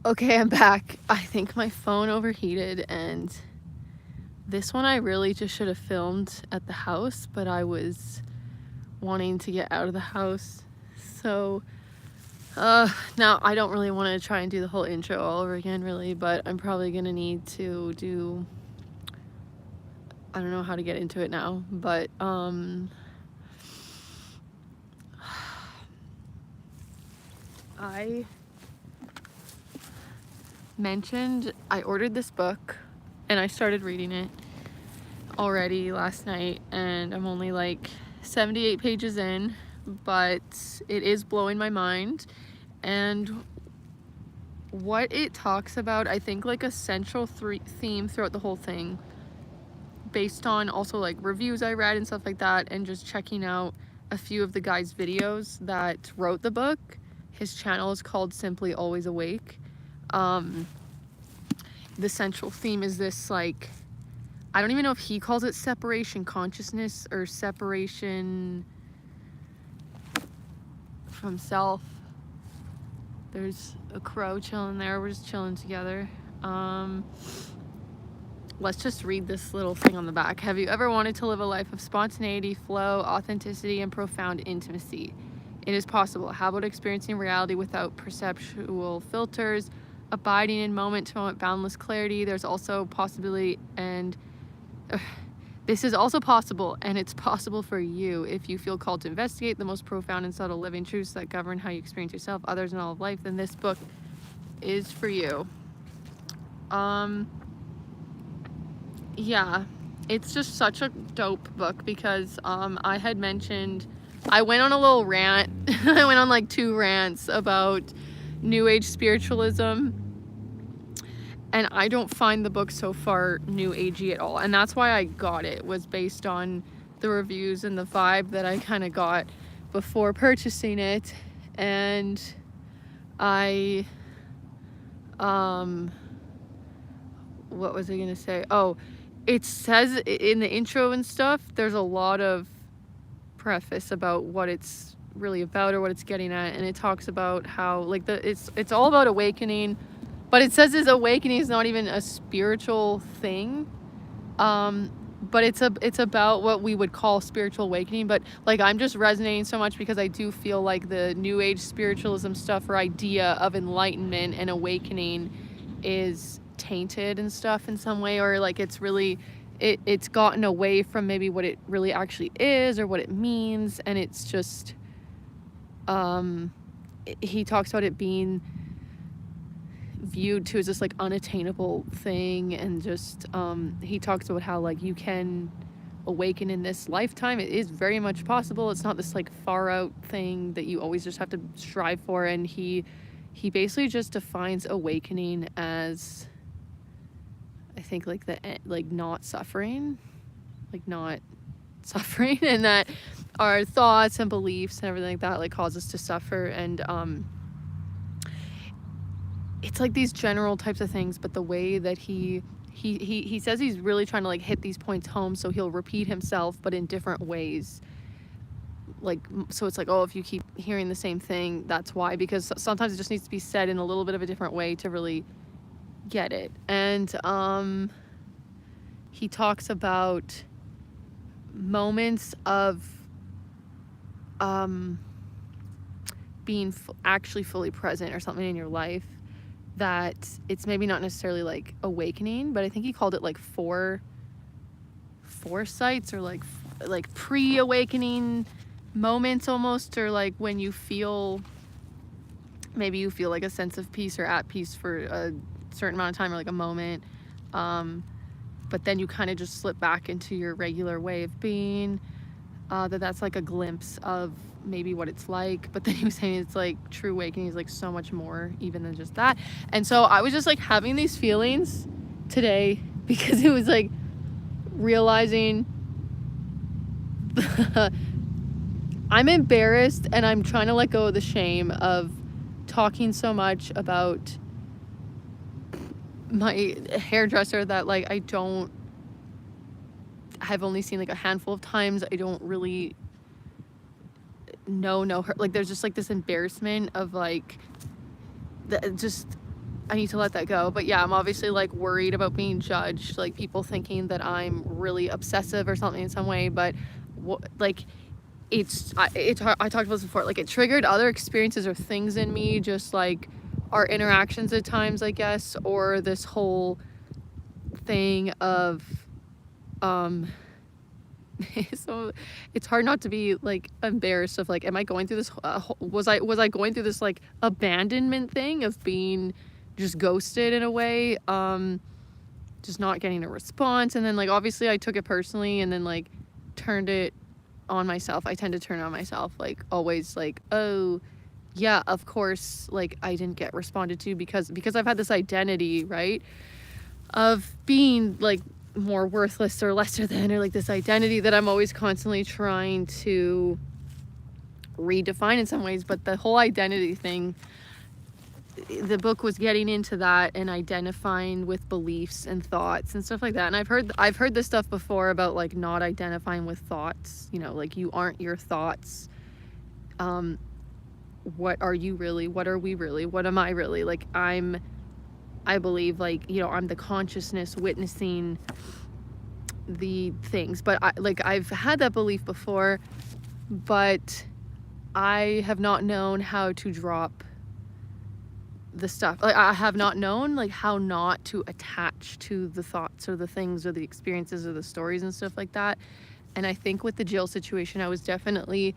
Okay, I'm back. I think my phone overheated, and this one I really just should have filmed at the house, but I was wanting to get out of the house. So, now I don't really want to try and do the whole intro all over again, really, but I'm probably gonna need to do, I don't know how to get into it now, but, I mentioned I ordered this book and I started reading it already last night, and I'm only like 78 pages in, but it is blowing my mind. And what it talks about, I think like a central theme throughout the whole thing, based on also like reviews I read and stuff like that, and just checking out a few of the guy's videos that wrote the book. His channel is called Simply Always Awake. The central theme is this, like, I don't even know if he calls it separation consciousness or separation from self. There's a crow chilling there. We're just chilling together. Let's just read this little thing on the back. Have you ever wanted to live a life of spontaneity, flow, authenticity, and profound intimacy? It is possible. How about experiencing reality without perceptual filters, abiding in moment-to-moment boundless clarity? There's also possibility, and this is also possible, and it's possible for you if you feel called to investigate the most profound and subtle living truths that govern how you experience yourself, others, and all of life. Then this book is for you. Yeah, it's just such a dope book because I had mentioned, I went on a little rant. I went on like 2 rants about New Age spiritualism, and I don't find the book so far New Agey at all. And that's why I got it, was based on the reviews and the vibe that I kind of got before purchasing it. And I, what was I gonna say? Oh, it says in the intro and stuff, there's a lot of preface about what it's really about or what it's getting at, and it talks about how like it's all about awakening, but it says this awakening is not even a spiritual thing, but it's about what we would call spiritual awakening. But like, I'm just resonating so much because I do feel like the New Age spiritualism stuff or idea of enlightenment and awakening is tainted and stuff in some way, or like it's really it's gotten away from maybe what it really actually is or what it means. And it's just he talks about it being viewed to as this like unattainable thing, and just he talks about how like you can awaken in this lifetime. It is very much possible. It's not this like far out thing that you always just have to strive for. And he basically just defines awakening as, I think, like not suffering, and that our thoughts and beliefs and everything like that like cause us to suffer. And it's like these general types of things, but the way that he says he's really trying to like hit these points home, so he'll repeat himself but in different ways. Like, so it's like, oh, if you keep hearing the same thing, that's why, because sometimes it just needs to be said in a little bit of a different way to really get it. And he talks about moments of being actually fully present or something in your life, that it's maybe not necessarily like awakening, but I think he called it like foresights, or like pre-awakening moments almost, or like when you feel, maybe you feel like a sense of peace or at peace for a certain amount of time, or like a moment, but then you kind of just slip back into your regular way of being, that's like a glimpse of maybe what it's like. But then he was saying it's like true awakening is like so much more even than just that. And so I was just like having these feelings today because it was like realizing I'm embarrassed, and I'm trying to let go of the shame of talking so much about my hairdresser that like I've only seen like a handful of times. I don't really know her. Like, there's just like this embarrassment of like just I need to let that go. But yeah, I'm obviously like worried about being judged, like people thinking that I'm really obsessive or something in some way. But like I talked about this before, like it triggered other experiences or things in me, just like our interactions at times, I guess, or this whole thing of so it's hard not to be like embarrassed of like, am I going through this was I going through this like abandonment thing of being just ghosted in a way, just not getting a response, and then like obviously I took it personally and then like turned it on myself. I tend to turn on myself, like always, like, oh yeah, of course, like I didn't get responded to because I've had this identity, right, of being like more worthless or lesser than, or like this identity that I'm always constantly trying to redefine in some ways. But the whole identity thing, the book was getting into that and identifying with beliefs and thoughts and stuff like that. And I've heard this stuff before about like not identifying with thoughts, you know, like you aren't your thoughts. What are you really? What are we really? What am I really? Like I believe, like, you know, I'm the consciousness witnessing the things. But I've had that belief before, but I have not known how to drop the stuff. Like I have not known like how not to attach to the thoughts or the things or the experiences or the stories and stuff like that. And I think with the Jill situation, I was definitely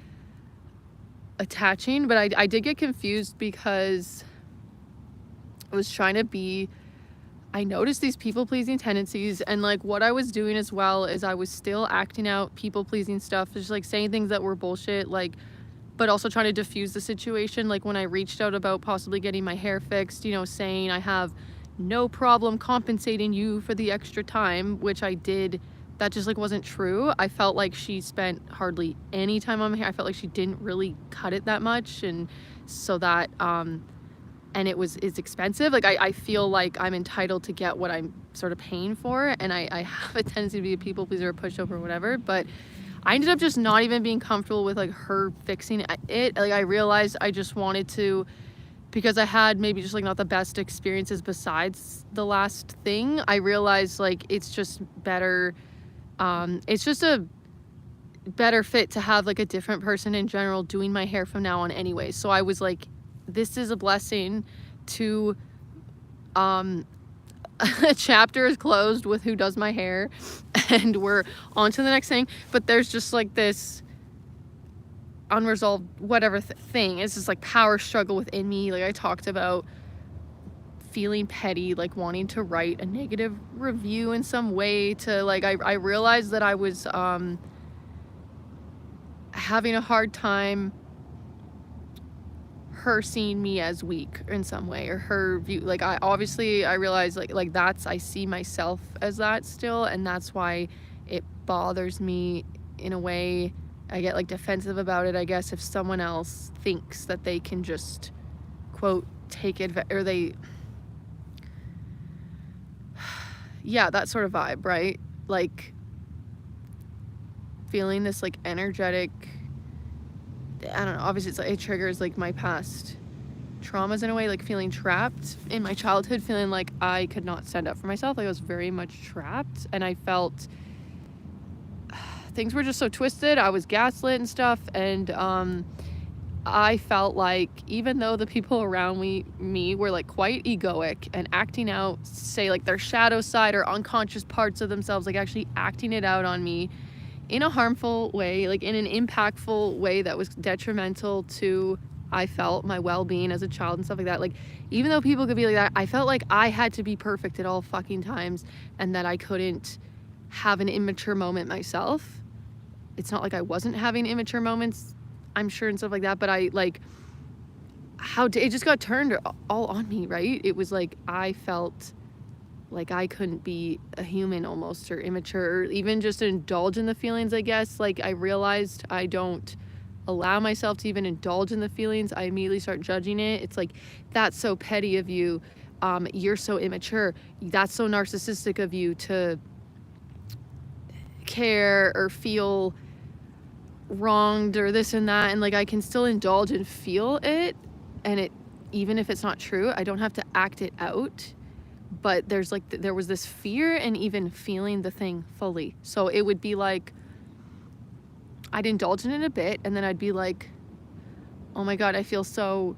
attaching, but I did get confused because I was trying to be, I noticed these people-pleasing tendencies, and like what I was doing as well is I was still acting out people-pleasing stuff, just like saying things that were bullshit, like, but also trying to diffuse the situation. Like when I reached out about possibly getting my hair fixed, you know, saying I have no problem compensating you for the extra time, which I did. That just like wasn't true. I felt like she spent hardly any time on my hair. I felt like she didn't really cut it that much, and so that and it's expensive. Like I feel like I'm entitled to get what I'm sort of paying for, and I have a tendency to be a people pleaser or pushover or whatever. But I ended up just not even being comfortable with like her fixing it. Like I realized I just wanted to, because I had maybe just like not the best experiences besides the last thing. I realized like it's just better. It's just a better fit to have like a different person in general doing my hair from now on anyway. So I was like, this is a blessing to a chapter is closed with who does my hair, and we're on to the next thing. But there's just like this unresolved whatever thing. It's just like power struggle within me. Like I talked about feeling petty, like wanting to write a negative review in some way to like, I realized that I was having a hard time her seeing me as weak in some way, or her view, like I realized like that's, I see myself as that still, and that's why it bothers me in a way. I get like defensive about it, I guess, if someone else thinks that they can just quote take advantage, or they, yeah, that sort of vibe, right? Like feeling this like energetic, I don't know, obviously it's like, it triggers like my past traumas in a way, like feeling trapped in my childhood, feeling like I could not stand up for myself. Like I was very much trapped, and I felt things were just so twisted. I was gaslit and stuff, and I felt like even though the people around me were like quite egoic and acting out, say like their shadow side or unconscious parts of themselves, like actually acting it out on me in a harmful way, like in an impactful way that was detrimental to, I felt, my well-being as a child and stuff like that. Like even though people could be like that, I felt like I had to be perfect at all fucking times, and that I couldn't have an immature moment myself. It's not like I wasn't having immature moments, I'm sure, and stuff like that, but I like it just got turned all on me, right? It was like I felt like I couldn't be a human almost, or immature, or even just indulge in the feelings, I guess. Like I realized I don't allow myself to even indulge in the feelings. I immediately start judging it. It's like, that's so petty of you, you're so immature, that's so narcissistic of you to care or feel wronged or this and that. And like I can still indulge and feel it, and it even if it's not true, I don't have to act it out. But there's like, there was this fear and even feeling the thing fully. So it would be like, I'd indulge in it a bit, and then I'd be like, oh my God, I feel so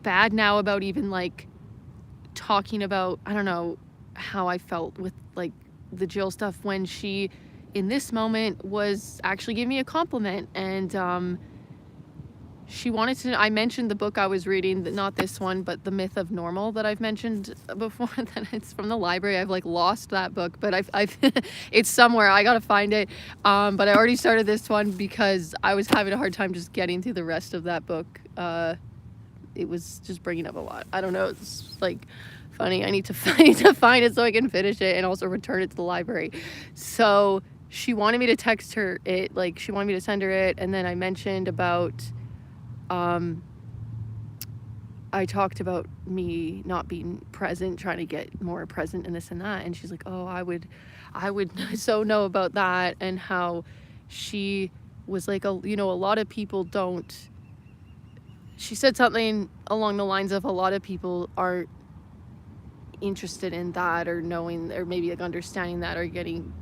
bad now about even like talking about, I don't know, how I felt with like the Jill stuff, when she, in this moment, was actually giving me a compliment. And she wanted to, I mentioned the book I was reading, not this one, but The Myth of Normal, that I've mentioned before, that it's from the library. I've like lost that book, but I've it's somewhere, I gotta find it. But I already started this one because I was having a hard time just getting through the rest of that book. It was just bringing up a lot. I don't know, it's like funny. I need to find it so I can finish it and also return it to the library. So she wanted me to text her it, like she wanted me to send her it, and then I mentioned about, I talked about me not being present, trying to get more present in this and that, and she's like, oh, I would so know about that, and how she was like, a lot of people don't, she said something along the lines of, a lot of people aren't interested in that, or knowing, or maybe like understanding that, or getting,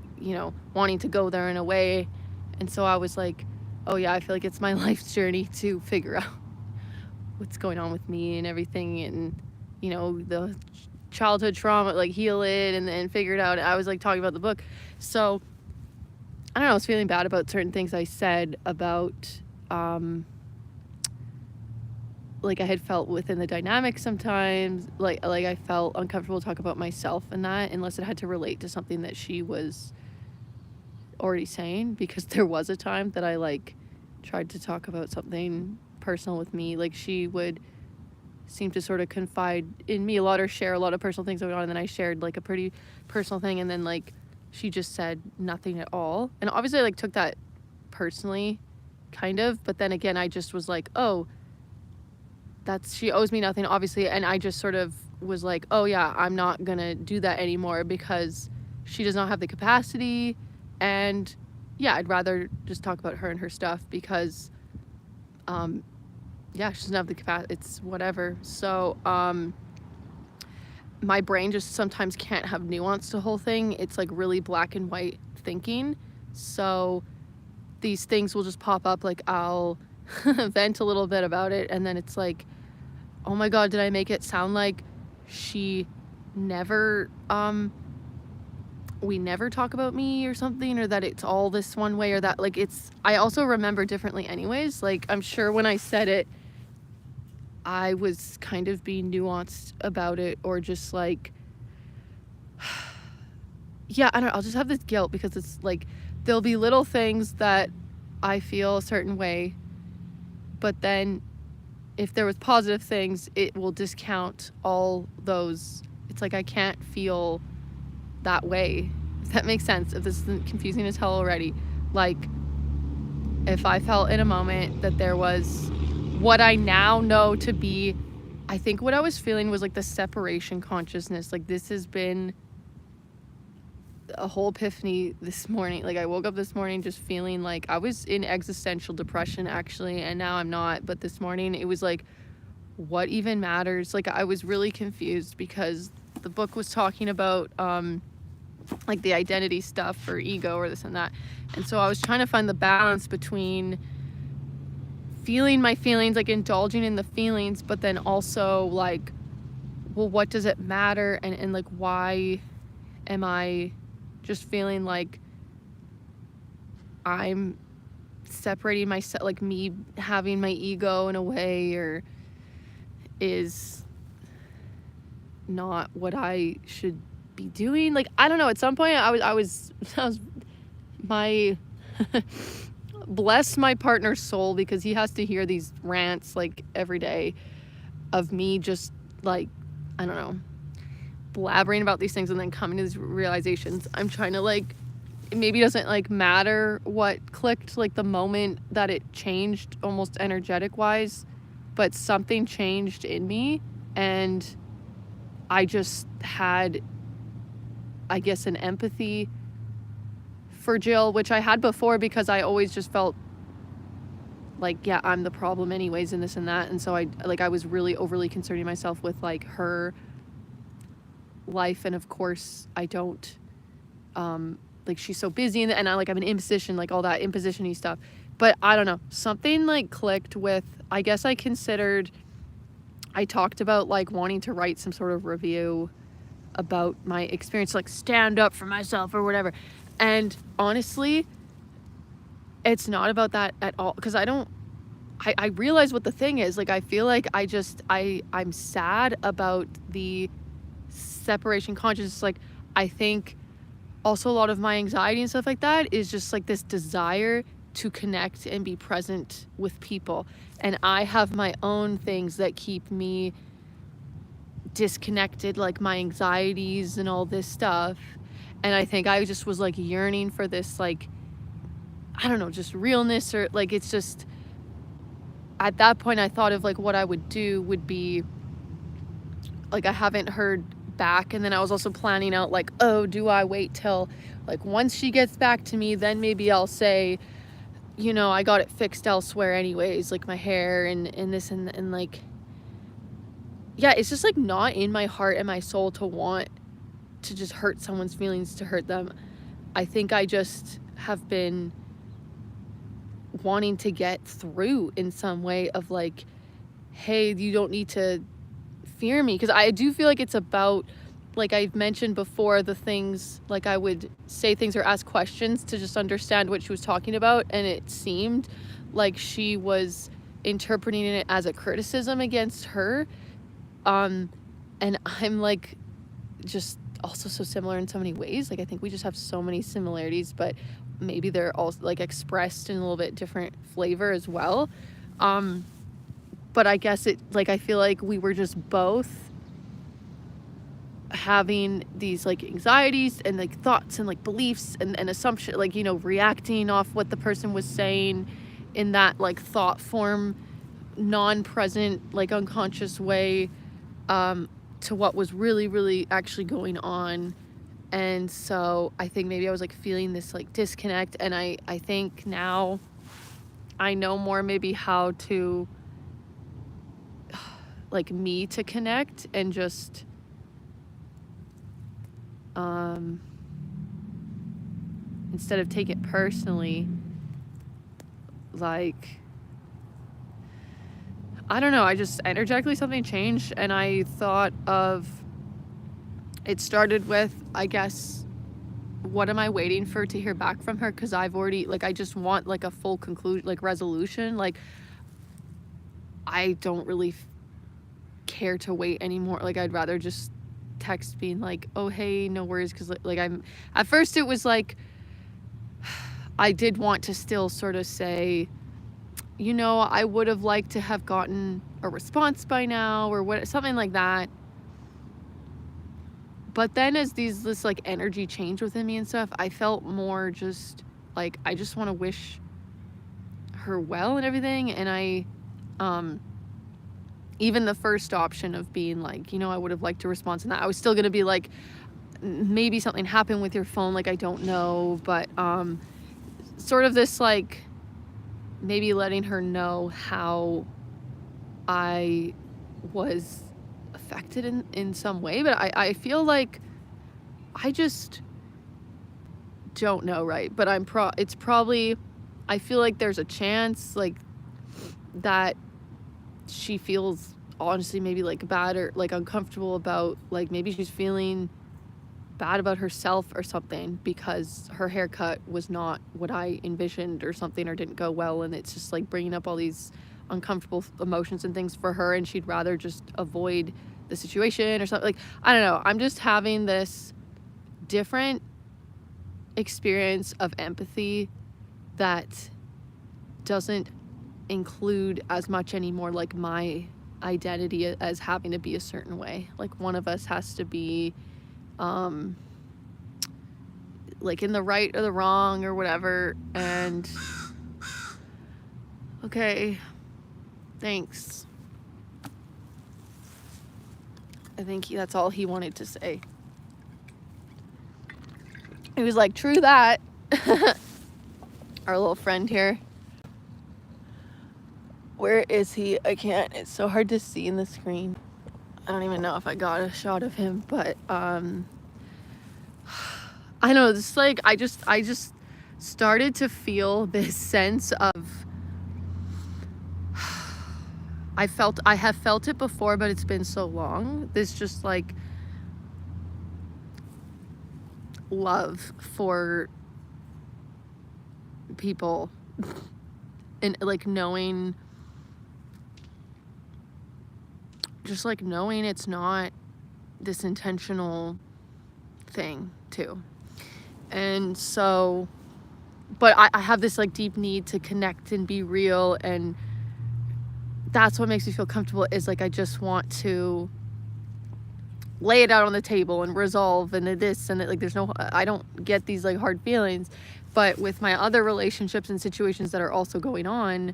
wanting to go there in a way. And so I was like, oh yeah, I feel like it's my life's journey to figure out what's going on with me and everything, and the childhood trauma, like heal it and then figure it out. I was like talking about the book. So I don't know, I was feeling bad about certain things I said about like I had felt within the dynamic sometimes, like I felt uncomfortable to talk about myself and that, unless it had to relate to something that she was already saying, because there was a time that I like tried to talk about something personal with me. Like she would seem to sort of confide in me a lot, or share a lot of personal things going on, and then I shared like a pretty personal thing, and then like she just said nothing at all. And obviously I like took that personally, kind of, but then again I just was like, oh, she owes me nothing, obviously. And I just sort of was like, oh yeah, I'm not gonna do that anymore, because she does not have the capacity. And yeah, I'd rather just talk about her and her stuff, because yeah, she doesn't have the capacity, it's whatever. So my brain just sometimes can't have nuance to the whole thing. It's like really black and white thinking. So these things will just pop up, like I'll vent a little bit about it, and then it's like, oh my God, did I make it sound like she never we never talk about me or something, or that it's all this one way, or that like it's, I also remember differently anyways. Like I'm sure when I said it, I was kind of being nuanced about it, or just like yeah, I don't know, I'll just have this guilt, because it's like there'll be little things that I feel a certain way, but then if there was positive things, it will discount all those. It's like I can't feel that way, if that makes sense, if this isn't confusing as hell already. Like if I felt in a moment that there was what I now know to be, I think what I was feeling was like the separation consciousness. Like this has been a whole epiphany this morning. Like I woke up this morning just feeling like I was in existential depression actually, and now I'm not, but this morning it was like, what even matters? Like I was really confused, because the book was talking about like the identity stuff, or ego, or this and that, and so I was trying to find the balance between feeling my feelings, like indulging in the feelings, but then also like, well, what does it matter, and like why am I just feeling like I'm separating myself, like me having my ego in a way, or is not what I should be doing. Like I don't know, at some point I was my bless my partner's soul, because he has to hear these rants like every day of me just like, I don't know, blabbering about these things and then coming to these realizations. I'm trying to like, it maybe doesn't like matter what clicked, like the moment that it changed almost energetic wise, but something changed in me, and I just had, I guess, an empathy for Jill, which I had before, because I always just felt like, yeah, I'm the problem anyways and this and that. And so I was really overly concerning myself with like her life. And of course I don't, like, she's so busy and I'm an imposition, like all that imposition-y stuff. But I don't know, something like clicked with, I guess I talked about like wanting to write some sort of review about my experience, like stand up for myself or whatever. And honestly, it's not about that at all, because I realize what the thing is. Like, I feel like I'm sad about the separation consciousness. Like, I think also a lot of my anxiety and stuff like that is just like this desire to connect and be present with people. And I have my own things that keep me disconnected, like my anxieties and all this stuff. And I think I just was like yearning for this, like, I don't know, just realness, or like, it's just, at that point I thought of like what I would do would be like, I haven't heard back, and then I was also planning out like, oh, do I wait till like once she gets back to me, then maybe I'll say, you know, I got it fixed elsewhere anyways, like my hair and this and like, yeah, it's just like not in my heart and my soul to want to just hurt someone's feelings, to hurt them. I think I just have been wanting to get through in some way of like, hey, you don't need to fear me, because I do feel like it's about, like I've mentioned before, the things, like I would say things or ask questions to just understand what she was talking about, and it seemed like she was interpreting it as a criticism against her. And I'm like just also so similar in so many ways. Like, I think we just have so many similarities, but maybe they're all like expressed in a little bit different flavor as well. But I guess it, like, I feel like we were just both having these like anxieties and like thoughts and like beliefs and assumption, like, you know, reacting off what the person was saying in that like thought form, non-present, like unconscious way, to what was really, really actually going on. And so I think maybe I was like feeling this like disconnect, and I think now I know more maybe how to like me to connect and just instead of take it personally, like, I don't know, I just energetically something changed, and I thought of, it started with, I guess, what am I waiting for to hear back from her? Because I've already, like, I just want like a full conclusion, like resolution. Like, I don't really care to wait anymore. Like, I'd rather just text being like, oh, hey, no worries. Because like I'm, at first it was like, I did want to still sort of say, you know, I would have liked to have gotten a response by now, or what, something like that. But then as this like energy changed within me and stuff, I felt more just like, I just want to wish her well and everything. And I, even the first option of being like, you know, I would have liked to respond to that, I was still going to be like, maybe something happened with your phone, like, I don't know. But sort of this like, maybe letting her know how I was affected in some way. But I feel like I just don't know, right? But it's probably, I feel like there's a chance like that she feels honestly maybe like bad or like uncomfortable about, like, maybe she's feeling bad about herself or something because her haircut was not what I envisioned or something, or didn't go well, and it's just like bringing up all these uncomfortable emotions and things for her, and she'd rather just avoid the situation or something. Like, I don't know, I'm just having this different experience of empathy that doesn't include as much anymore like my identity as having to be a certain way. Like, one of us has to be like in the right or the wrong or whatever. And okay, thanks. I think that's all he wanted to say. He was like, true that. Our little friend here. Where is he? I can't. It's so hard to see in the screen. I don't even know if I got a shot of him, but I know, it's like I just started to feel this sense of I have felt it before, but it's been so long. This just like love for people and like knowing it's not this intentional thing too. And so, but I have this like deep need to connect and be real, and that's what makes me feel comfortable, is like I just want to lay it out on the table and resolve and this and like there's no, I don't get these like hard feelings. But with my other relationships and situations that are also going on,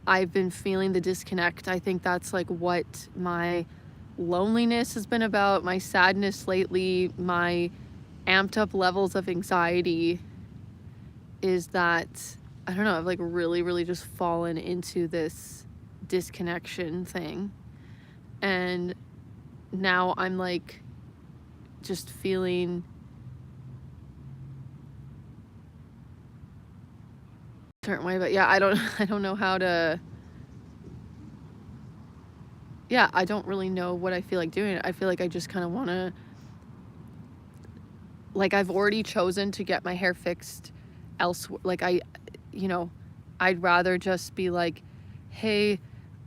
I've been feeling the disconnect. I think that's like what my loneliness has been about, my sadness lately, my amped up levels of anxiety, is that I don't know, I've like really just fallen into this disconnection thing. And now I'm like just feeling a certain way, but yeah, I don't know how to, yeah, I don't really know what I feel like doing. I feel like I just kind of want to, like, I've already chosen to get my hair fixed elsewhere. Like I'd rather just be like, hey,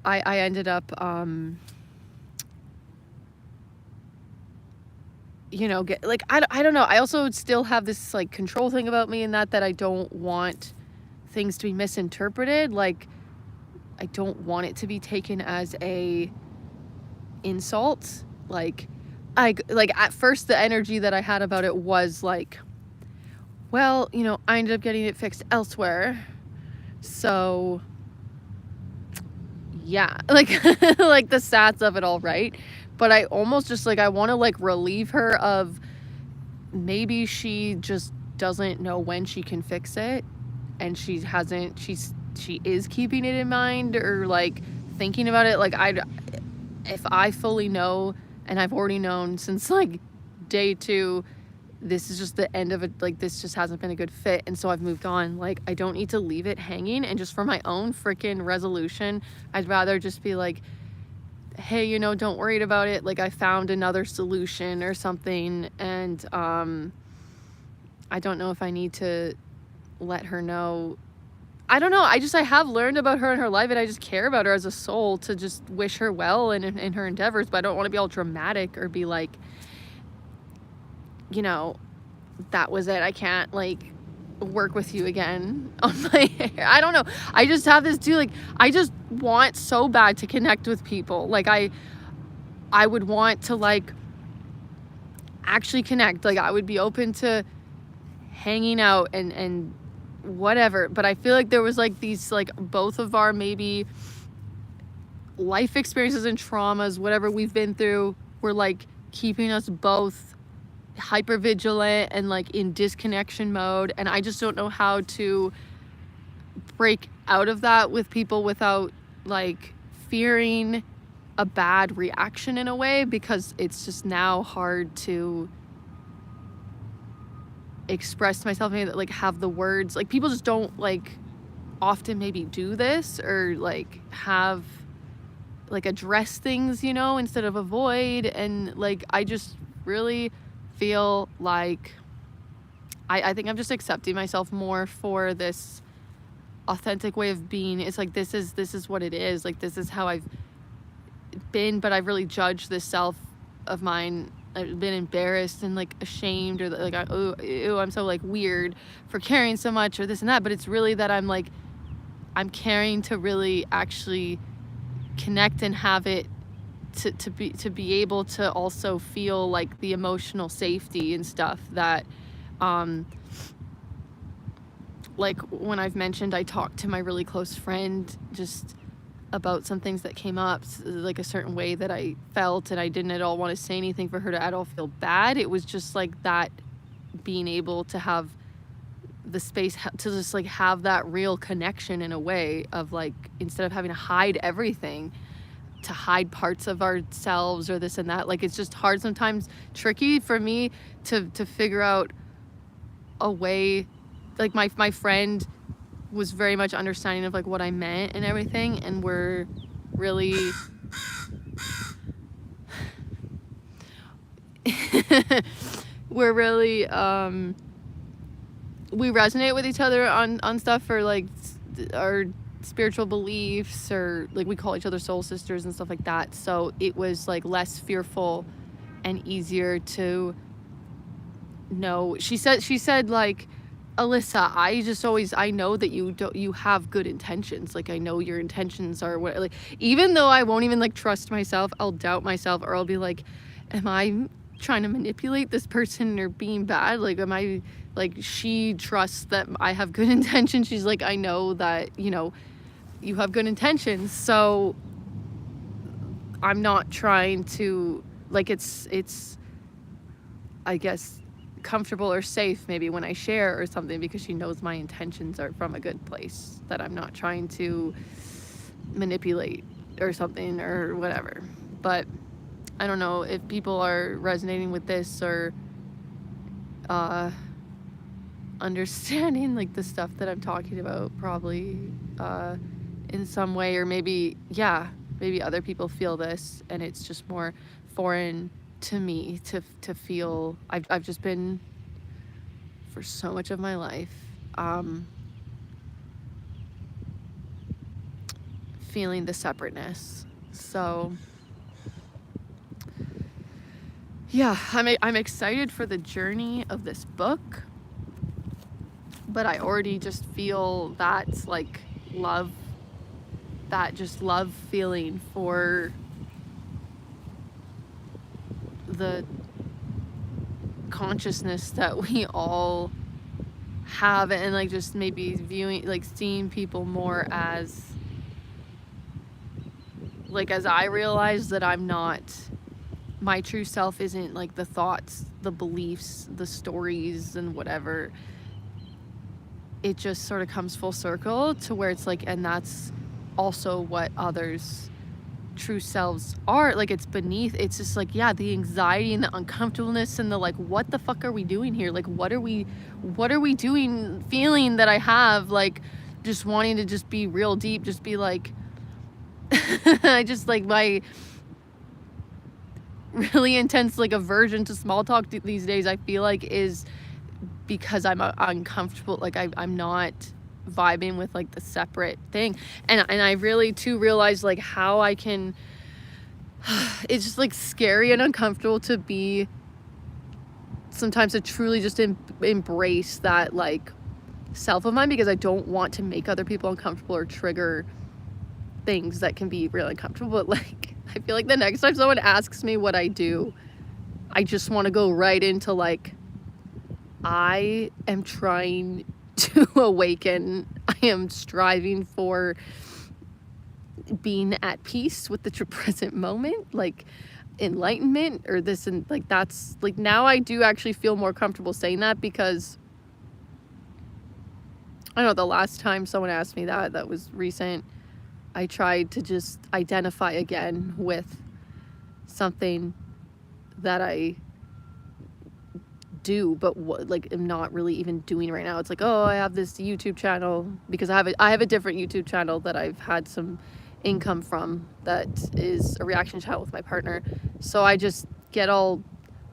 I ended up get like, I don't know. I also still have this like control thing about me, and that I don't want things to be misinterpreted. Like I don't want it to be taken as a insult. Like at first the energy that I had about it was like, well, I ended up getting it fixed elsewhere, so yeah, like like the stats of it all, right? But I almost just like, I want to like relieve her of, maybe she just doesn't know when she can fix it, and she is keeping it in mind, or like thinking about it. Like if I fully know, and I've already known since like day 2, this is just the end of it, like this just hasn't been a good fit, and so I've moved on. Like I don't need to leave it hanging, and just for my own freaking resolution, I'd rather just be like, hey, don't worry about it, like I found another solution or something. And I don't know if I need to let her know. I don't know, I have learned about her and her life, and I just care about her as a soul, to just wish her well in her endeavors. But I don't want to be all dramatic or be like, that was it, I can't like work with you again on my hair. I don't know, I just have this too, like I just want so bad to connect with people. Like I would want to like actually connect. Like I would be open to hanging out and whatever. But I feel like there was like these, like both of our maybe life experiences and traumas, whatever we've been through, were like keeping us both hyper vigilant and like in disconnection mode. And I just don't know how to break out of that with people without like fearing a bad reaction in a way, because it's just now hard to express myself, maybe like have the words. Like people just don't like often maybe do this, or like have like address things, instead of avoid. And like I just really feel like I think I'm just accepting myself more for this authentic way of being. It's like this is what it is, like this is how I've been. But I've really judged this self of mine. I've been embarrassed and like ashamed, or like ew, I'm so like weird for caring so much, or this and that. But it's really that I'm caring to really actually connect and have it to be able to also feel like the emotional safety and stuff that like when I've mentioned, I talked to my really close friend just about some things that came up, like a certain way that I felt, and I didn't at all want to say anything for her to at all feel bad. It was just like that, being able to have the space to just like have that real connection in a way of like, instead of having to hide everything, to hide parts of ourselves or this and that. Like, it's just hard sometimes, tricky for me to figure out a way. Like my friend was very much understanding of like what I meant and everything, and we're really we're really we resonate with each other on stuff for like our spiritual beliefs, or like we call each other soul sisters and stuff like that. So it was like less fearful and easier to know. She said like, Alyssa, I know that you have good intentions. Like, I know your intentions are what, like, even though I won't even like trust myself, I'll doubt myself, or I'll be like, am I trying to manipulate this person or being bad? Like, am I, like, she trusts that I have good intentions. She's like, I know that, you know, you have good intentions. So I'm not trying to, like, it's I guess comfortable or safe maybe when I share or something, because she knows my intentions are from a good place, that I'm not trying to manipulate or something or whatever. But I don't know if people are resonating with this or understanding like the stuff that I'm talking about, probably in some way, or maybe other people feel this and it's just more foreign to me to feel. I've just been, for so much of my life, feeling the separateness. So yeah, I'm excited for the journey of this book, but I already just feel that's like love, that just love feeling for the consciousness that we all have, and like just maybe viewing, like seeing people more as, like, as I realize that I'm not, my true self isn't like the thoughts, the beliefs, the stories and whatever. It just sort of comes full circle to where it's like, and that's also what others' true selves are. Like, it's beneath, it's just like, yeah, the anxiety and the uncomfortableness and the like, what the fuck are we doing here? Like, what are we doing, feeling that I have, like just wanting to just be real deep, just be like I just like my really intense like aversion to small talk these days, I feel like, is because I'm uncomfortable. Like, I'm not vibing with like the separate thing, and I really too realized like how I can it's just like scary and uncomfortable to be sometimes, to truly just embrace that like self of mine, because I don't want to make other people uncomfortable or trigger things that can be really uncomfortable. But like, I feel like the next time someone asks me what I do, I just want to go right into like, I am trying to awaken. I am striving for being at peace with the present moment, like enlightenment or this, and like that's like, now I do actually feel more comfortable saying that, because I don't know, the last time someone asked me that was recent. I tried to just identify again with something that I do, but like am not really even doing right now. It's like, oh, I have this YouTube channel, because I have a different YouTube channel that I've had some income from, that is a reaction channel with my partner. So I just get all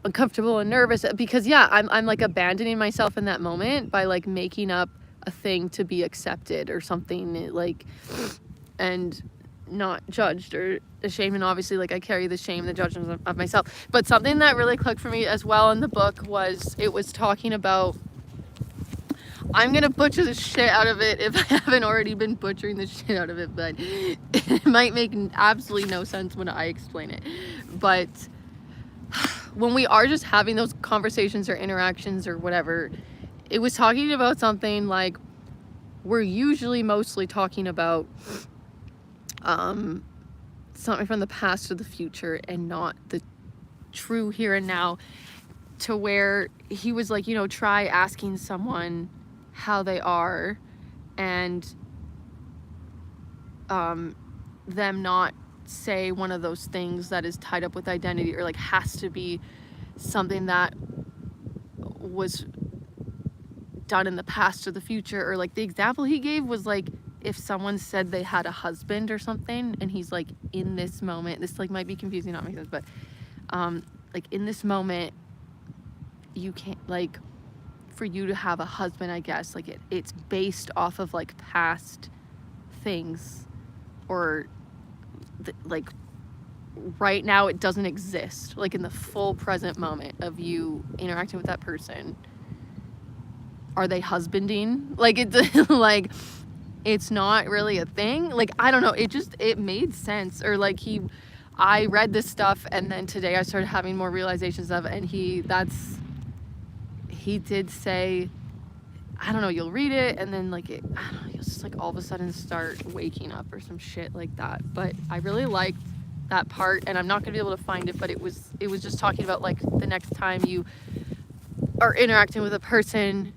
uncomfortable and nervous because I'm like abandoning myself in that moment by like making up a thing to be accepted or something, like, and not judged or ashamed. And obviously like I carry the shame, the judgment of myself. But something that really clicked for me as well in the book was, it was talking about, I'm gonna butcher the shit out of it if I haven't already been butchering the shit out of it, but it might make absolutely no sense when I explain it. But when we are just having those conversations or interactions or whatever, it was talking about something like, we're usually mostly talking about something from the past or the future, and not the true here and now, to where he was like, you know, try asking someone how they are, and them not say one of those things that is tied up with identity, or like has to be something that was done in the past or the future. Or like the example he gave was like, if someone said they had a husband or something, and he's like, in this moment, this like might be confusing, not make sense, but like in this moment you can't, like, for you to have a husband, I guess, like it's based off of like past things, or like right now it doesn't exist, like in the full present moment of you interacting with that person. Are they husbanding? Like it's like it's not really a thing. Like I don't know, it made sense. Or like I read this stuff, and then today I started having more realizations of it, and he did say, I don't know, you'll read it and then like I don't know, you'll just like all of a sudden start waking up or some shit like that. But I really liked that part, and I'm not gonna be able to find it, but it was just talking about like the next time you are interacting with a person,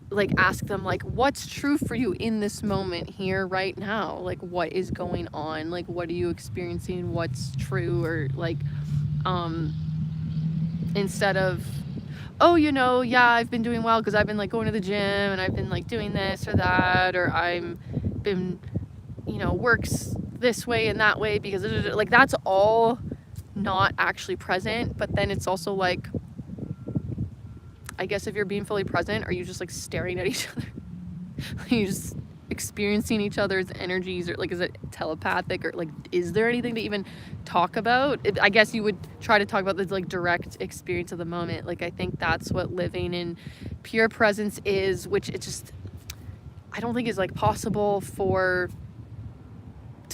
like ask them like, what's true for you in this moment here right now? Like what is going on? Like what are you experiencing? What's true? Or like instead of, oh, yeah, I've been doing well because I've been like going to the gym and I've been like doing this or that, or I'm been, works this way and that way because like that's all not actually present. But then it's also like, I guess if you're being fully present, are you just like staring at each other? Are you just experiencing each other's energies, or like is it telepathic, or like is there anything to even talk about? I guess you would try to talk about the like direct experience of the moment. Like I think that's what living in pure presence is, which it just, I don't think is like possible to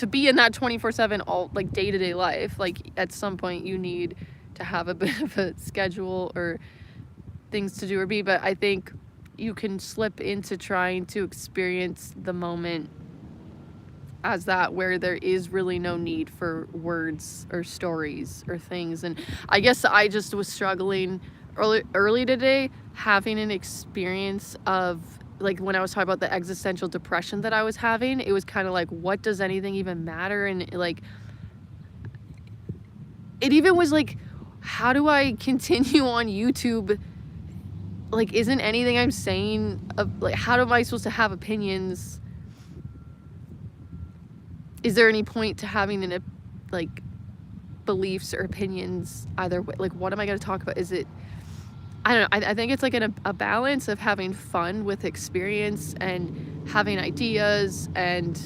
be in that 24/7 all like day-to-day life. Like at some point you need to have a bit of a schedule or things to do or be, but I think you can slip into trying to experience the moment as that, where there is really no need for words or stories or things. And I guess I just was struggling early today, having an experience of like when I was talking about the existential depression that I was having. It was kind of like, what does anything even matter? And like it even was like, how do I continue on YouTube? Like, isn't anything I'm saying, like, how am I supposed to have opinions? Is there any point to having like beliefs or opinions either way? Like, what am I going to talk about? Is it, I don't know. I think it's like a balance of having fun with experience and having ideas. And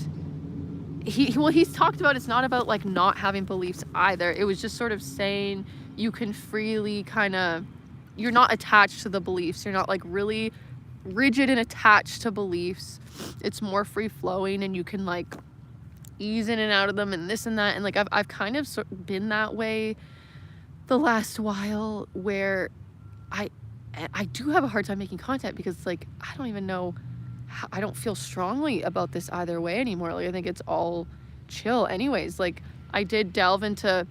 he's talked about, it's not about like not having beliefs either. It was just sort of saying you can freely kind of, you're not attached to the beliefs. You're not like really rigid and attached to beliefs. It's more free flowing, and you can like ease in and out of them and this and that. And like I've kind of been that way the last while, where I do have a hard time making content because like I don't even know how, I don't feel strongly about this either way anymore. Like I think it's all chill anyways. Like I did delve into,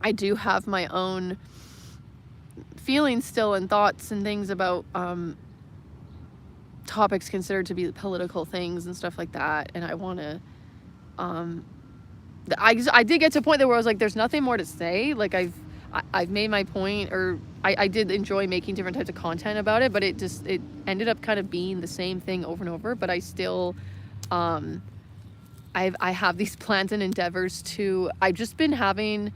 I do have my own feelings still and thoughts and things about topics considered to be political things and stuff like that. And I want to I did get to a point there where I was like, there's nothing more to say. Like I've made my point, or I did enjoy making different types of content about it, but it ended up kind of being the same thing over and over. But I still I have these plans and endeavors to, I've just been having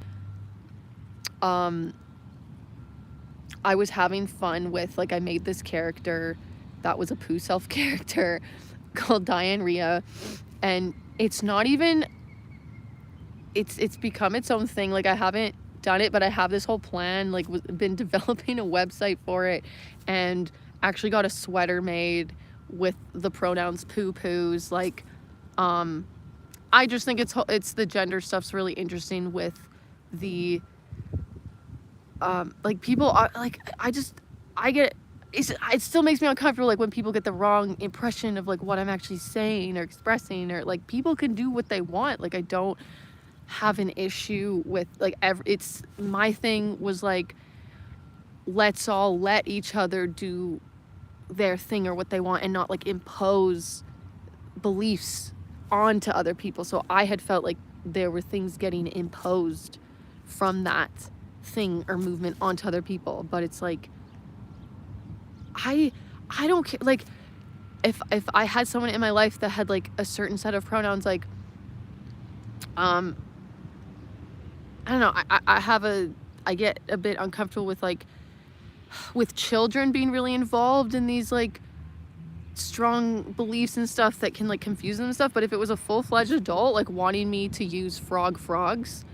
I was having fun with, like, I made this character that was a Pooh Self character called Diane Rhea, and it's not even, it's become its own thing. Like I haven't done it, but I have this whole plan, like been developing a website for it, and actually got a sweater made with the pronouns poo poos. Like I just think it's the gender stuff's really interesting with the like people are like, it still makes me uncomfortable, like when people get the wrong impression of like what I'm actually saying or expressing, or like people can do what they want. Like I don't have an issue with like it's my thing was like, let's all let each other do their thing or what they want, and not like impose beliefs onto other people. So I had felt like there were things getting imposed from that thing or movement onto other people. But it's like, I don't care. Like, if I had someone in my life that had like a certain set of pronouns, like, I don't know, I get a bit uncomfortable with like, with children being really involved in these like strong beliefs and stuff that can like confuse them and stuff. But if it was a full-fledged adult like wanting me to use frogs,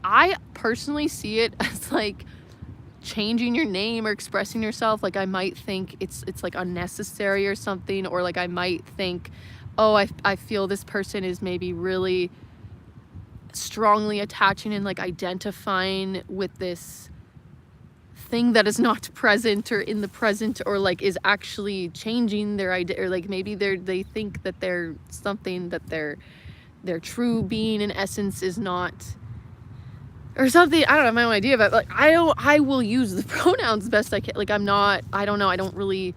I personally see it as like changing your name or expressing yourself. Like, I might think it's like unnecessary or something, or like I might think, oh, I feel this person is maybe really strongly attaching and like identifying with this thing that is not present or in the present, or like is actually changing their idea, or like maybe they think that they're something that their true being in essence is not, or something. I don't have my own idea, but like I will use the pronouns best I can. Like, I don't really,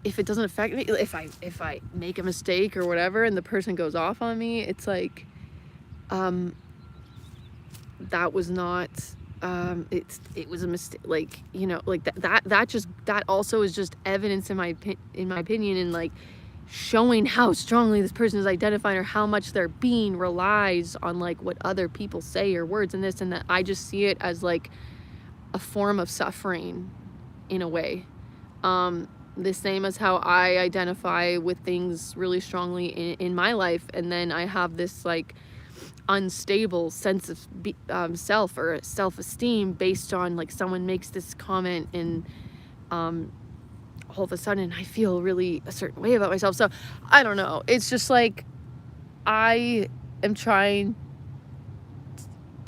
if it doesn't affect me, if I make a mistake or whatever and the person goes off on me, it's like, that was not, it was a mistake. Like, you know, like that also is just evidence in my opinion, and like showing how strongly this person is identifying, or how much their being relies on like what other people say or words and this and that. I just see it as like a form of suffering in a way. The same as how I identify with things really strongly in my life, and then I have this like unstable sense of self or self-esteem based on like someone makes this comment, and all of a sudden I feel really a certain way about myself. So I don't know, it's just like I am trying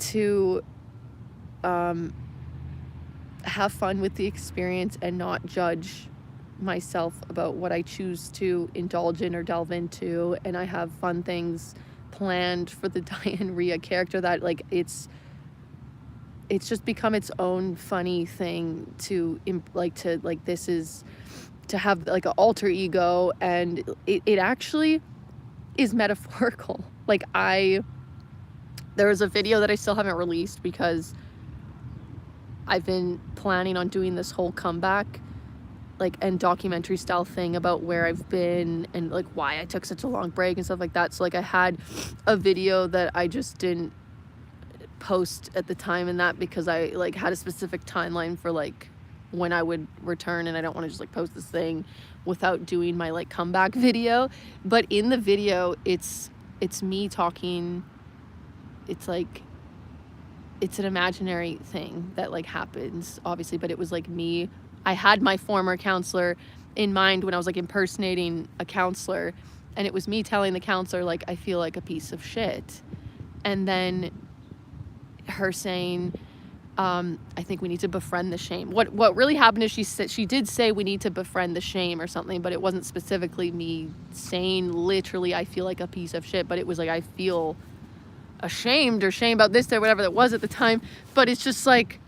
to have fun with the experience and not judge myself about what I choose to indulge in or delve into. And I have fun things planned for the Diane Rhea character that like it's just become its own funny thing to this is to have like an alter ego, and it actually is metaphorical. Like, there was a video that I still haven't released because I've been planning on doing this whole comeback like and documentary style thing about where I've been and like why I took such a long break and stuff like that. So like I had a video that I just didn't post at the time, and that because I like had a specific timeline for like when I would return, and I don't want to just like post this thing without doing my like comeback video. But in the video, it's me talking. It's like, it's an imaginary thing that like happens obviously, but it was like me. I had my former counselor in mind when I was like impersonating a counselor, and it was me telling the counselor like I feel like a piece of shit, and then her saying, I think we need to befriend the shame. What really happened is she did say we need to befriend the shame or something, but it wasn't specifically me saying literally I feel like a piece of shit, but it was like I feel ashamed or shame about this or whatever that was at the time. But it's just like,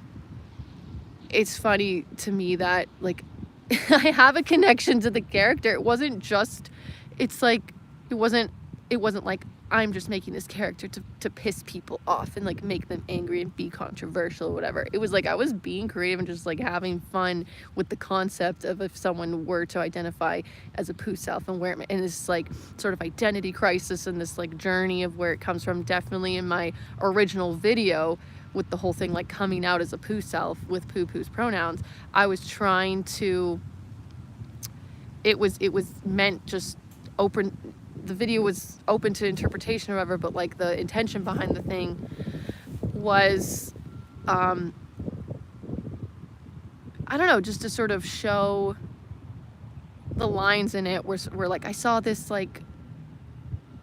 it's funny to me that like I have a connection to the character. It wasn't just, it's like, it wasn't like I'm just making this character to piss people off and like make them angry and be controversial or whatever. It was like I was being creative and just like having fun with the concept of if someone were to identify as a poo self and where, and this like sort of identity crisis and this like journey of where it comes from. Definitely in my original video with the whole thing like coming out as a poo self with poo-poo's pronouns, I was trying to, it was meant just open, the video was open to interpretation or whatever, but like the intention behind the thing was, I don't know, just to sort of show the lines in it where like I saw this like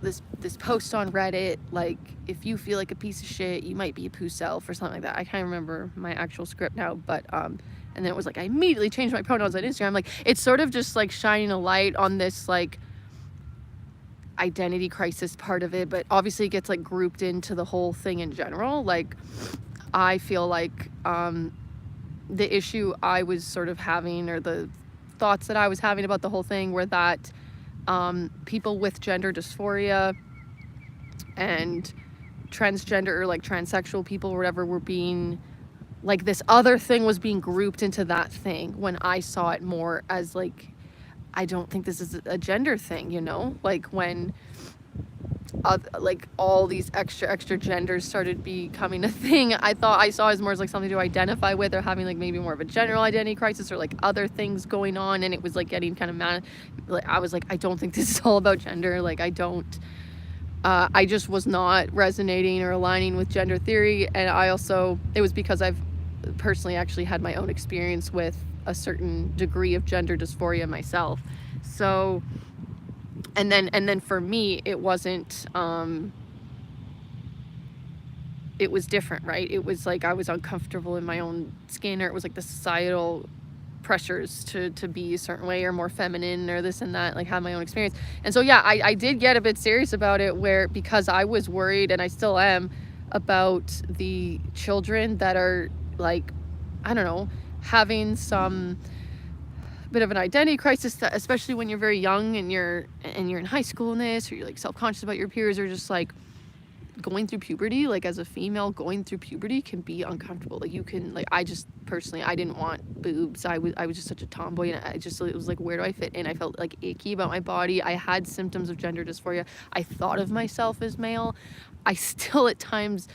this post on Reddit, like if you feel like a piece of shit, you might be a poo self or something like that. I can't remember my actual script now, but and then it was like I immediately changed my pronouns on Instagram. Like it's sort of just like shining a light on this like identity crisis part of it, but obviously it gets like grouped into the whole thing in general. Like I feel like the issue I was sort of having, or the thoughts that I was having about the whole thing, were that people with gender dysphoria and transgender, or like transsexual people or whatever, were being, like, this other thing was being grouped into that thing, when I saw it more as like, I don't think this is a gender thing, you know? Like, when like all these extra genders started becoming a thing, I thought I saw as more as like something to identify with, or having like maybe more of a general identity crisis, or like other things going on, and it was like getting kind of mad. Like, I was like, I don't think this is all about gender. Like, I just was not resonating or aligning with gender theory. And I also, it was because I've personally actually had my own experience with a certain degree of gender dysphoria myself. So, and then for me, it wasn't, it was different, right? It was like I was uncomfortable in my own skin, or it was like the societal pressures to be a certain way, or more feminine, or this and that, like, have my own experience. And so yeah, I did get a bit serious about it, where, because I was worried, and I still am, about the children that are, like, I don't know, having some bit of an identity crisis, that, especially when you're very young and you're in high school and this, or you're like self-conscious about your peers, or just like going through puberty. Like, as a female, going through puberty can be uncomfortable. Like, you can, like, I just personally, I didn't want boobs. I was just such a tomboy, and I just, it was like, where do I fit in? I felt like icky about my body. I had symptoms of gender dysphoria. I thought of myself as male. I still at times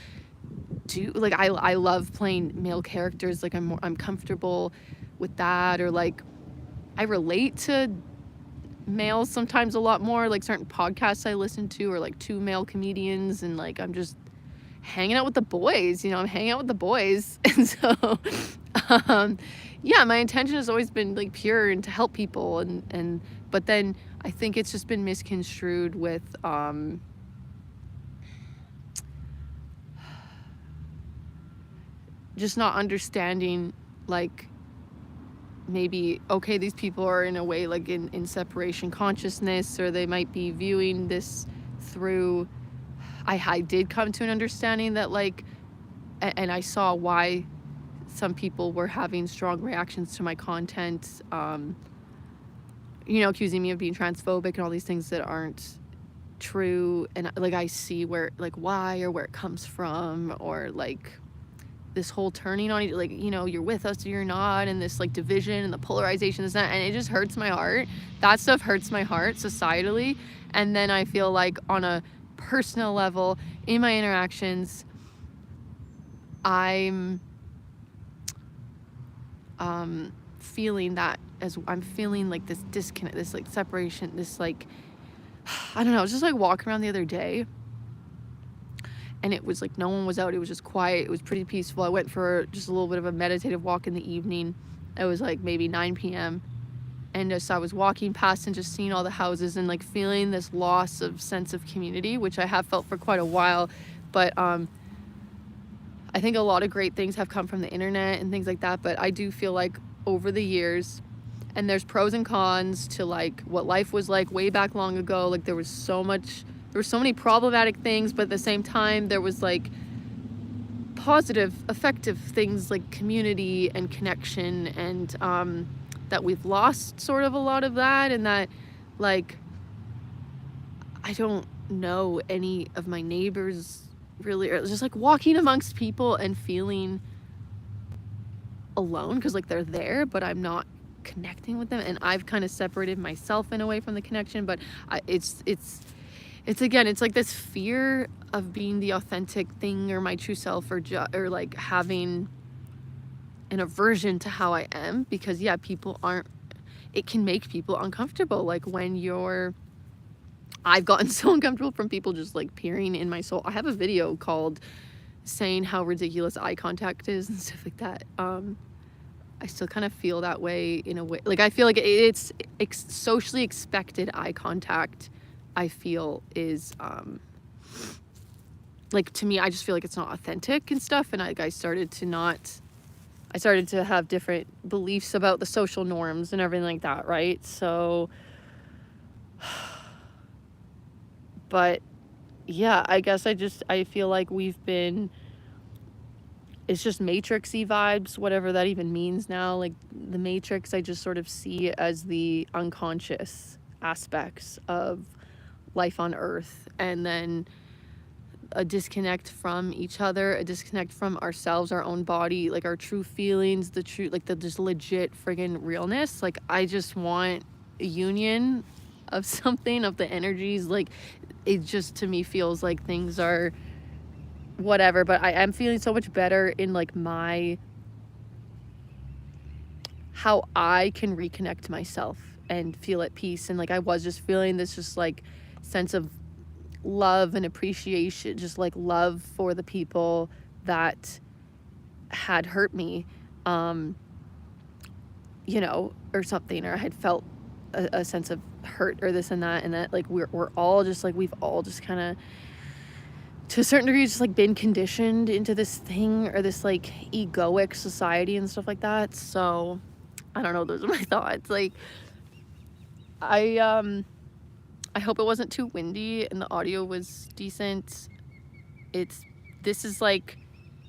do. Like, I love playing male characters. Like, I'm comfortable with that. Or like, I relate to males sometimes a lot more, like certain podcasts I listen to, or like two male comedians, and like, I'm just hanging out with the boys, you know, I'm hanging out with the boys. And so yeah, my intention has always been like pure and to help people, and but then I think it's just been misconstrued with just not understanding, like, maybe, okay, these people are in a way like in separation consciousness, or they might be viewing this through, I did come to an understanding that, like, and I saw why some people were having strong reactions to my content, you know, accusing me of being transphobic and all these things that aren't true. And like, I see where, like, why, or where it comes from, or like this whole turning on, like, you know, you're with us or you're not, and this like division and the polarization, this, that, and it just hurts my heart. That stuff hurts my heart societally. And then I feel like, on a personal level, in my interactions, I'm feeling that, as I'm feeling like this disconnect, this like separation, this like, I don't know, I was just like walking around the other day, and it was like no one was out. It was just quiet. It was pretty peaceful. I went for just a little bit of a meditative walk in the evening. It was like maybe 9 p.m. And just, I was walking past and just seeing all the houses, and like feeling this loss of sense of community, which I have felt for quite a while. But I think a lot of great things have come from the internet and things like that. But I do feel like over the years, and there's pros and cons to like what life was like way back long ago. Like, there were so many problematic things, but at the same time, there was like positive, effective things like community and connection, and that we've lost sort of a lot of that. And that, like, I don't know any of my neighbors really, or just like walking amongst people and feeling alone, because like they're there, but I'm not connecting with them, and I've kind of separated myself in a way from the connection. But it's again, it's like this fear of being the authentic thing, or my true self, or like having an aversion to how I am, because yeah, it can make people uncomfortable. Like, when I've gotten so uncomfortable from people just like peering in my soul. I have a video called saying how ridiculous eye contact is and stuff like that. I still kind of feel that way in a way. Like, I feel like it's socially expected eye contact, I feel, is like, to me, I just feel like it's not authentic and stuff. And I started to have different beliefs about the social norms and everything like that, right? So, but yeah, I guess I feel like we've been it's just matrixy vibes, whatever that even means now. Like the matrix, I just sort of see as the unconscious aspects of life on Earth, and then a disconnect from each other, a disconnect from ourselves, our own body, like our true feelings, the true, like the just legit friggin' realness. Like I just want a union of something, of the energies. Like it just to me feels like things are whatever, but I am feeling so much better in like my, how I can reconnect to myself and feel at peace. And like I was just feeling this just like sense of love and appreciation, just like love for the people that had hurt me, you know, or something, or I had felt a sense of hurt or this and that like we're all just like, we've all just kind of to a certain degree just like been conditioned into this thing or this like egoic society and stuff like that. So I don't know, those are my thoughts. Like I hope it wasn't too windy and the audio was decent. This is like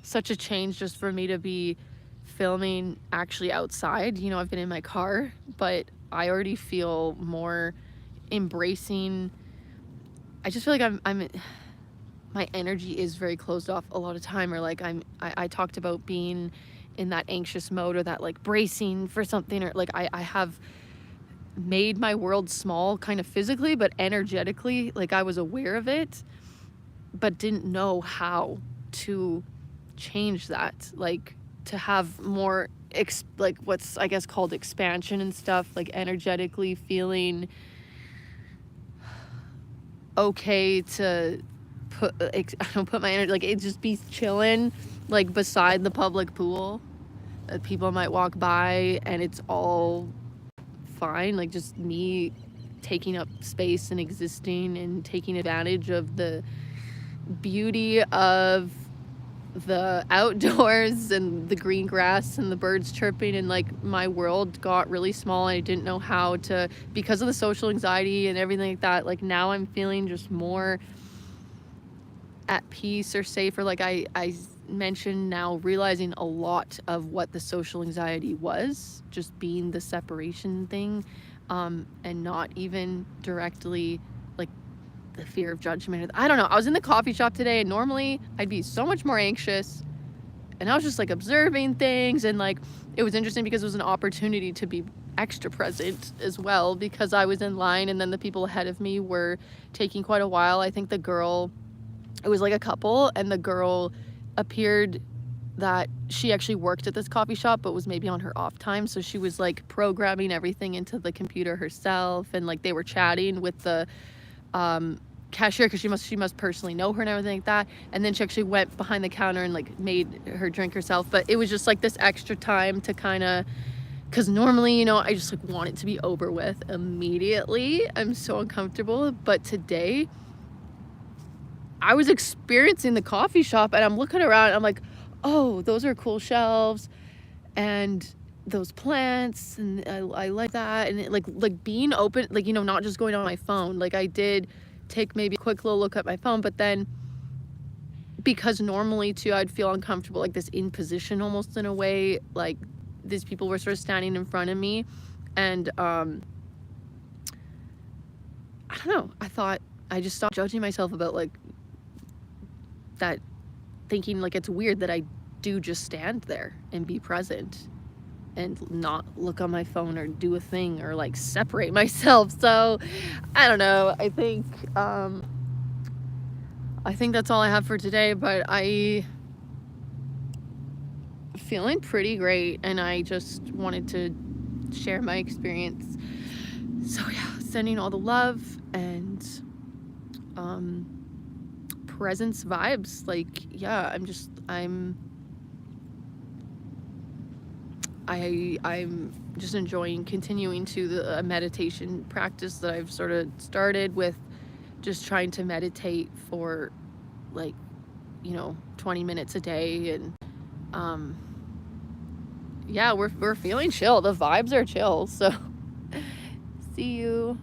such a change just for me to be filming actually outside. You know, I've been in my car, but I already feel more embracing. I just feel like I'm my energy is very closed off a lot of time, or like I talked about being in that anxious mode or that like bracing for something, or like I have made my world small kind of physically, but energetically, like I was aware of it, but didn't know how to change that, like to have more like what's I guess called expansion and stuff, like energetically feeling okay to I don't put my energy, like it just be chilling like beside the public pool that people might walk by and it's all fine, like just me taking up space and existing and taking advantage of the beauty of the outdoors and the green grass and the birds chirping, and like my world got really small and I didn't know how to, because of the social anxiety and everything like that. Like now I'm feeling just more at peace or safer. Like I mentioned, now realizing a lot of what the social anxiety was, just being the separation thing, and not even directly like the fear of judgment. I don't know. I was in the coffee shop today and normally I'd be so much more anxious, and I was just like observing things, and like it was interesting because it was an opportunity to be extra present as well, because I was in line and then the people ahead of me were taking quite a while. I think the girl, it was like a couple, and the girl appeared that she actually worked at this coffee shop but was maybe on her off time, so she was like programming everything into the computer herself, and like they were chatting with the cashier because she must personally know her and everything like that, and then she actually went behind the counter and like made her drink herself. But it was just like this extra time to kind of, because normally, you know, I just like want it to be over with immediately. I'm so uncomfortable, but today I was experiencing the coffee shop and I'm looking around and I'm like, oh, those are cool shelves and those plants, and I like that. And it, like being open, like, you know, not just going on my phone. Like I did take maybe a quick little look at my phone, but then because normally too I'd feel uncomfortable, like this in position almost in a way, like these people were sort of standing in front of me, and I don't know, I thought I just stopped judging myself about like that, thinking like it's weird that I do just stand there and be present and not look on my phone or do a thing or like separate myself. So I don't know, I think that's all I have for today, but I feeling pretty great and I just wanted to share my experience. So yeah, sending all the love and presence vibes. Like yeah, I'm just enjoying continuing to the meditation practice that I've sort of started with, just trying to meditate for like, you know, 20 minutes a day. And yeah, we're feeling chill. The vibes are chill. So see you.